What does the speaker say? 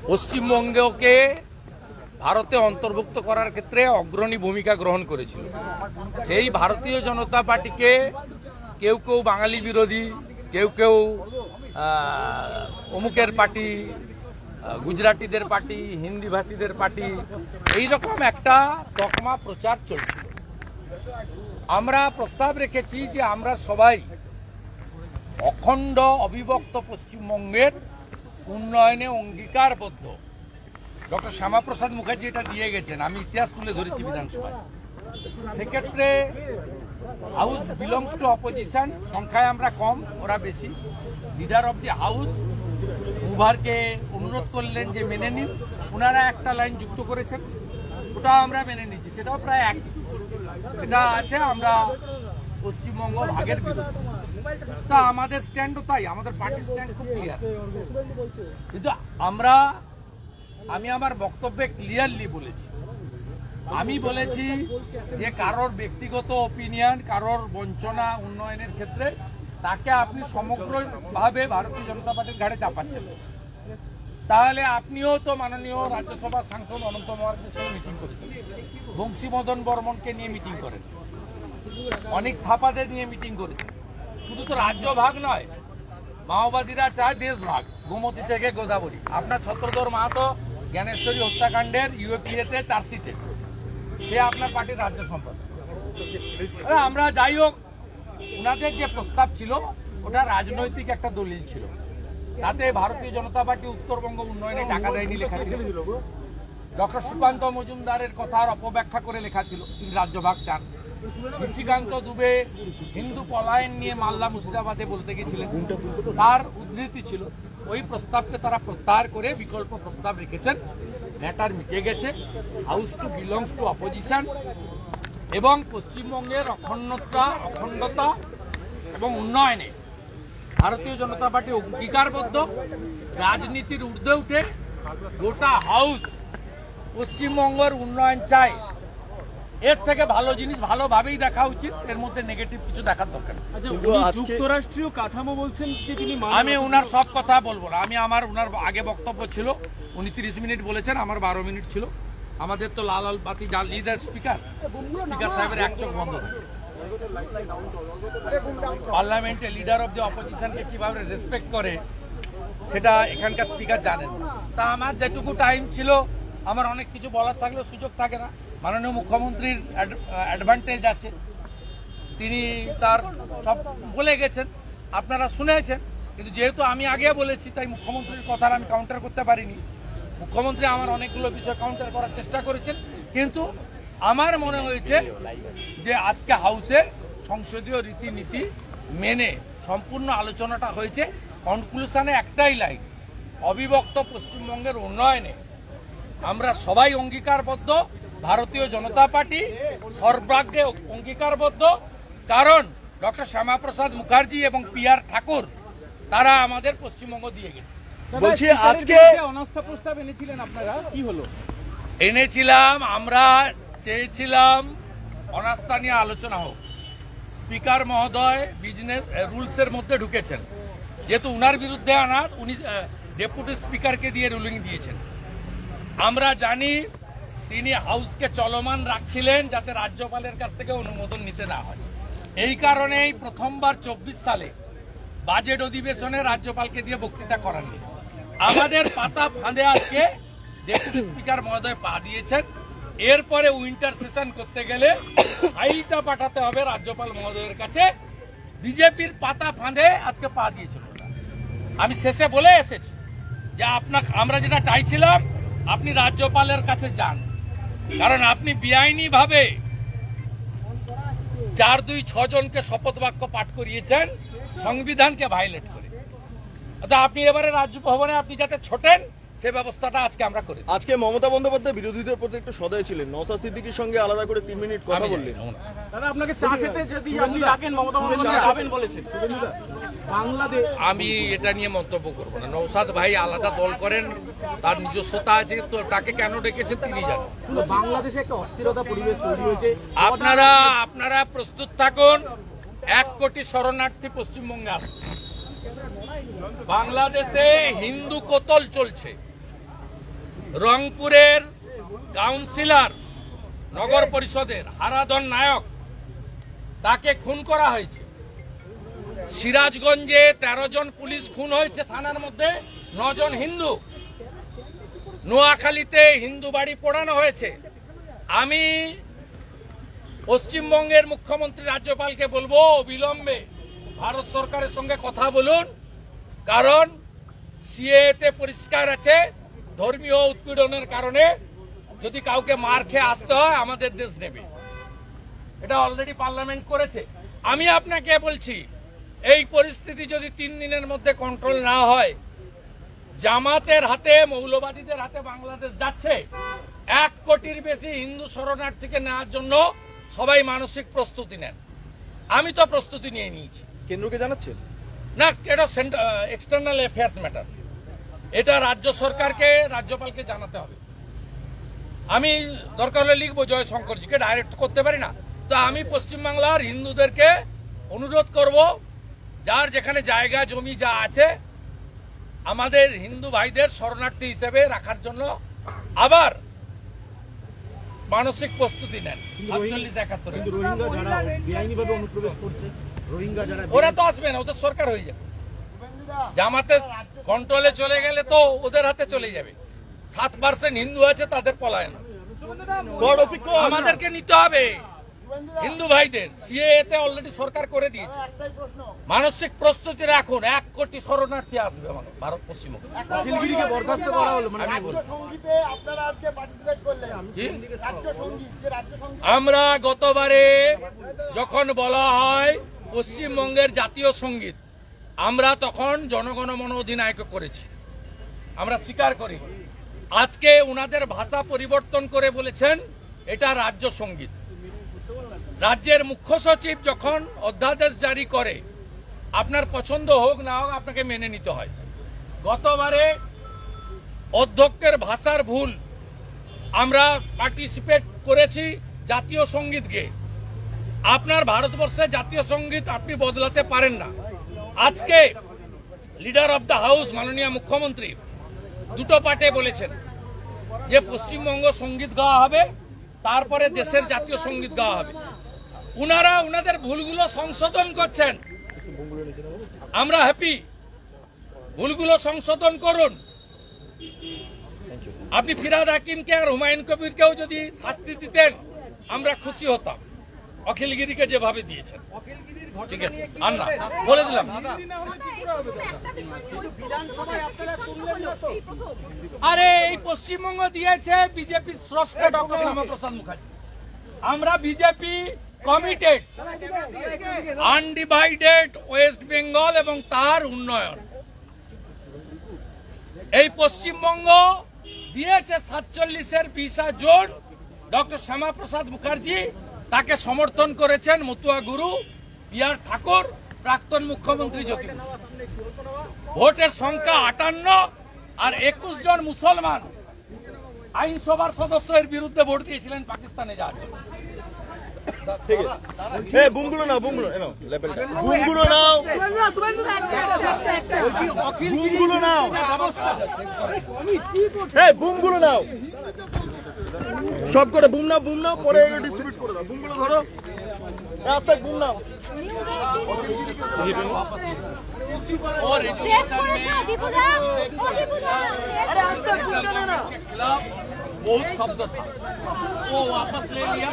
পশ্চিমবঙ্গকে ভারতে অন্তর্ভুক্ত করার ক্ষেত্রে অগ্রণী ভূমিকা গ্রহণ করেছিল। সেই ভারতীয় জনতা পার্টিকে কেউ কেউ বাঙালি বিরোধী, কেউ কেউ অমুকের পার্টি, গুজরাটিদের পার্টি, হিন্দিভাষীদের পার্টি, এইরকম একটা তকমা প্রচার চলছিল। আমরা প্রস্তাব রেখেছি যে আমরা সবাই অখণ্ড অবিভক্ত পশ্চিমবঙ্গের উন্নয়নে অঙ্গীকারবদ্ধ। ডক্টর শ্যামাপ্রসাদ মুখার্জি এটা দিয়ে গেছেন, আমি ইতিহাস তুলে ধরেছি বিধানসভায়। সেক্ষেত্রে হাউস বিলংস টু অপোজিশন, সংখ্যায় আমরা কম, ওরা বেশি। লিডার অব দি হাউস উভারকে অনুরোধ করলেন যে মেনে নিন, ওনারা একটা লাইন যুক্ত করেছেন, ওটা আমরা মেনে নিচ্ছি, সেটাও প্রায় একই। সেটা আছে আমরা পশ্চিমবঙ্গ ভাগের বিরুদ্ধে। তা আমাদের স্ট্যান্ডও তাই, আমাদের পার্টির স্ট্যান্ড খুব ক্লিয়ার। কিন্তু আমি আমার বক্তব্যে ক্লিয়ারলি বলেছি, আমি বলেছি যে কারোর ব্যক্তিগত ওপিনিয়ন, কারোর বঞ্চনা উন্নয়নের ক্ষেত্রে তাকে আপনি সমগ্রভাবে ভারতীয় জনতা পার্টির ঘাড়ে চাপাচ্ছেন। তাহলে আপনিও তো মাননীয় রাজ্যসভা সাংসদ অনন্ত মহারাজের সঙ্গে মিটিং করেছেন, বংশীমদন বর্মনকে নিয়ে মিটিং করেছেন, অনেক থাপাদের নিয়ে মিটিং করেছেন। শুধু তো রাজ্য ভাগ নয়, মাওবাদীরা চায় দেশ ভাগ, গোমতী থেকে গোদাবরী। আপনার ছত্রধর মাহাতো জ্ঞানেশ্বরী হত্যাকাণ্ডের ইউএপিএতে চার্জশিটে, সে আপনার পার্টির রাজ্য সম্পাদক। আমরা যাই হোক, ওনাদের যে প্রস্তাব ছিল ওটা রাজনৈতিক একটা দলিল ছিল, তাতে ভারতীয় জনতা পার্টি উত্তরবঙ্গ উন্নয়নে টাকা দেয়নি লেখা ছিল। ডক্টর সুকান্ত মজুমদারের কথার অপব্যাখ্যা করে লেখা ছিল, তিনি রাজ্যভাগ চান। নিশিকান্ত দুবে হিন্দু পলায়ন নিয়ে মালদা মুর্শিদাবাদে বলতে গেছিলেন, তার উদ্ধৃতি ছিল। ওই প্রস্তাবকে তারা প্রত্যাহার করে বিকল্প প্রস্তাব রেখেছেন। ম্যাটার মিটে গেছে। House to belongs to opposition এবং পশ্চিমবঙ্গের অখণ্ডতা এবং উন্নয়নে ভারতীয় জনতা পার্টি অঙ্গীকারবদ্ধ। রাজনীতির ঊর্ধ্বে উঠে গোটা হাউস পশ্চিমবঙ্গের উন্নয়ন চায়। এর থেকে ভালো জিনিস ভালোভাবেই দেখা উচিত, এর মধ্যে নেগেটিভ কিছু দেখার দরকার নেই। যুক্তরাষ্ট্রীয় কাঠামো বলছেন যে তিনি, আমি ওনার সব কথা বলবো না। ওনার আগে বক্তব্য ছিল, উনি 30 মিনিট বলেছেন, আমার 12 মিনিট ছিল। আমাদের তো লাল বাতি জ্বালিয়ে দেয় স্পিকার সাহেবের এক চোখ বন্ধ। পার্লামেন্টে লিডার অব দি অপোজিশনকে কিভাবে রেসপেক্ট করে সেটা এখানকার স্পিকার জানেন। তা আমার যেটুকু টাইম ছিল, আমার অনেক কিছু বলার থাকলেও সুযোগ থাকে না। মাননীয় মুখ্যমন্ত্রীর অ্যাডভান্টেজ আছে, তিনি তার সব বলে গেছেন, আপনারা শুনেছেন। কিন্তু যেহেতু আমি আগে বলেছি, তাই মুখ্যমন্ত্রীর কথার আমি কাউন্টার করতে পারিনি। মুখ্যমন্ত্রী আমার অনেকগুলো বিষয় কাউন্টার করার চেষ্টা করেছেন, কিন্তু আমার মনে হয়েছে যে আজকে হাউসে সংসদীয় রীতিনীতি মেনে সম্পূর্ণ আলোচনাটা হয়েছে। কনক্লুশনে একটাই লাইন, অবিভক্ত পশ্চিমবঙ্গের উন্নয়নে আমরা সবাই অঙ্গীকারবদ্ধ। ভারতীয় জনতা পার্টি সর্বাগ্রে অঙ্গীকারবদ্ধ, কারণ ডক্টর শ্যামাপ্রসাদ মুখার্জি এবং PR ঠাকুর তারা আমাদের পশ্চিমবঙ্গ দিয়ে গেছে। বলছি আজকে অনাস্থা প্রস্তাব এনেছিলেন আপনারা, কি হলো? এনেছিলাম, আমরা চেয়েছিলাম অনাস্থা নিয়ে আলোচনা হোক। স্পিকার মহোদয় বিজনেস রুলসের মধ্যে ঢুকেছেন, যেহেতু উনার বিরুদ্ধে আনার, উনি ডেপুটি স্পিকারকে দিয়ে রুলিং দিয়েছেন। আমরা জানি তিনি হাউসকে চলমান রাখছিলেন যাতে রাজ্যপালের কাছ থেকে অনুমোদন নিতে না হয়। এই কারণেই প্রথমবার 24 সালে বাজেট অধিবেশনে রাজ্যপালকে দিয়ে বক্তৃতা করাননি। আমাদের পাতা ফাঁদে আজকে ডেপুটি স্পিকার মহোদয় পা দিয়েছেন। এরপরে উইন্টার সেশন করতে গেলে ফাইলটা পাঠাতে হবে রাজ্যপাল মহোদয়ের কাছে। বিজেপির পাতা ফাঁদে আজকে পা দিয়েছিল। আমি শেষে বলে এসেছি যে আমরা যেটা চাইছিলাম, আপনি রাজ্যপালের কাছে যান, কারণ আপনি বেআইনি ভাবে 4-2-6 জনকে শপথ বাক্য পাঠ করিয়েছেন সংবিধানকে ভায়োলেট করে। আপনি এবারে রাজভবনে আপনি যাতে ছোটেন, সে ব্যবস্থাটা আজকে আমরা করি। আজকে মমতা বন্দ্যোপাধ্যায় বিরোধীদের প্রতি একটু সদয় ছিলেন, নওশাদ সিদ্দিকীর সঙ্গে আলাদা করে 3 মিনিট কথা বললেন। দাদা আপনাকে চা খেতে যদি আপনি ডাকেন, মমতা বন্দ্যোপাধ্যায় যাবেন বলেছেন। বাংলাদেশ, আমি এটা নিয়ে মন্তব্য করব না। নওশাদ ভাই আলাদা দল করেন, তার নিজস্বতা আছে, তো তাকে কেন ডেকেছেন তিনি জানেন। বাংলাদেশে একটা অস্থিরতা পরিবেশ তৈরি হয়েছে। আপনারা প্রস্তুত থাকুন, 1 কোটি শরণার্থী পশ্চিমবঙ্গে আসবে। বাংলাদেশে হিন্দু কতল চলছে। রংপুরের কাউন্সিলর, নগর পরিষদের হারাধন নায়ক, তাকে খুন করা হয়েছে। সিরাজগঞ্জে 13 জন পুলিশ খুন হয়েছে, থানার মধ্যে 9 জন হিন্দু। নোয়াখালীতে হিন্দু বাড়ি পোড়ানো হয়েছে। আমি পশ্চিমবঙ্গের মুখ্যমন্ত্রী রাজ্যপালকে বলবো অবিলম্বে ভারত সরকারের সঙ্গে কথা বলুন, কারণ সিএতে পরিষ্কার আছে ধর্মীয় উৎপীড়নের কারণে যদি কাউকে মার খেয়ে আসতে হয় আমাদের দেশ নেবে। এটা অলরেডি পার্লামেন্ট করেছে। আমি আপনাকে বলছি, এই পরিস্থিতি যদি 3 দিনের মধ্যে কন্ট্রোল না হয়, জামাতের হাতে, মৌলবাদীদের হাতে বাংলাদেশ যাচ্ছে। 1 কোটির বেশি হিন্দু শরণার্থীকে নেওয়ার জন্য সবাই মানসিক প্রস্তুতি নেন। আমি তো প্রস্তুতি নিয়ে নিয়েছি। কেন্দ্রকে জানাচ্ছেন না, এটা এক্সটার্নাল অ্যাফেয়ার্স ম্যাটার। এটা রাজ্য সরকারকে, রাজ্যপালকে জানাতে হবে। আমি দরকার হলে লিখবো জয়শঙ্করজিকে, ডাইরেক্ট করতে পারি না। তো আমি পশ্চিমবাংলার হিন্দুদেরকে অনুরোধ করব, যার যেখানে জায়গা জমি যা আছে আমাদের হিন্দু ভাইদের শরণার্থী হিসেবে রাখার জন্য আবার মানসিক প্রস্তুতি নেন। 48-71 কিন্তু রোহিঙ্গা যারা বেআইনিভাবে অনুপ্রবেশ করছে, রোহিঙ্গা যারা ওরা তো আসবে না, ওদের সরকার হয়ে যাবে। জামাতের কন্ট্রোলে চলে গেলে তো ওদের হাতে চলে যাবে। 7% হিন্দু আছে, তাদের পলায়ন। আমাদেরকে নিতে হবে হিন্দু ভাইদের। সিএতে অলরেডি সরকার করে দিয়েছে। মানসিক প্রস্তুতি রাখুন, 1 কোটি শরণার্থী আসবে আমাদের ভারত পশ্চিমবঙ্গে। অখিলগিরিকে বরখাস্ত করা হলো, মানে আমি বলছি, সঙ্গীতে আপনারা আজকে পার্টিসিপেট করলেন। রাজ্য সঙ্গীত, যে রাজ্য সঙ্গীত আমরা গতবারে যখন বলা হয় পশ্চিমবঙ্গের জাতীয় সঙ্গীত, আমরা তখন জনগণমন অধিনায়ক করেছি, আমরা স্বীকার করি। আজকে উনাদের ভাষা পরিবর্তন করে বলেছেন এটা রাজ্য সঙ্গীত। রাজ্যের মুখ্য সচিব যখন অধ্যাদেশ জারি করে, আপনার পছন্দ হোক না হোক আপনাকে মেনে নিতে হয়। গতবারে অধ্যক্ষের ভাষার ভুল, আমরা পার্টিসিপেট করেছি জাতীয় সঙ্গীত গেয়ে। আপনার ভারতবর্ষে জাতীয় সঙ্গীত আপনি বদলাতে পারেন না। আজকে লিডার অব দ্য হাউস মাননীয় মুখ্যমন্ত্রী 2টো পার্টে বলেছেন যে পশ্চিমবঙ্গ সঙ্গীত গাওয়া হবে, তারপরে দেশের জাতীয় সঙ্গীত গাওয়া হবে। উনারা উনাদের ভুলগুলো সংশোধন করছেন, আমরা হ্যাপি। ভুলগুলো সংশোধন করুন। আপনি ফিরহাদ হাকিমকে আর হুমায়ুন কবিরকেও যদি শাস্তি দিতেন আমরা খুশি হতাম, অখিলগিরিকে যেভাবে দিয়েছেন। ঠিক আছে, আর না বলে দিলাম। আরে এই পশ্চিমবঙ্গ দিয়েছে বিজেপি স্রষ্টা ডক্টর শ্যামাপ্রসাদ মুখার্জি। আমরা BJP committed, undivided West Bengal এবং তার উন্নয়ন। এই পশ্চিমবঙ্গ দিয়েছে 47-এর 20 জন ডক্টর শ্যামাপ্রসাদ মুখার্জি, তাকে সমর্থন করেছেন মতুয়া গুরু বিআর ঠাকুর, প্রাক্তন মুখ্যমন্ত্রী জ্যোতি। ভোটের সংখ্যা 58 আর 21 জন মুসলমান আইনসভার সদস্যের বিরুদ্ধে ভোট দিয়েছিলেন পাকিস্তানে যাওয়ার জন্য। বুমগুলো নাও, বুমগুলো নাও, বুমগুলো নাও, বুমগুলো নাও, বুমগুলো নাও, সব করে বুম নাও, বুম নাও, পরে ডিস্ট্রিবিউট করে দাও। বুমগুলো ধরো, রাস্তায় বুম নাও। बहुत शब्द था, वो वापस ले लिया।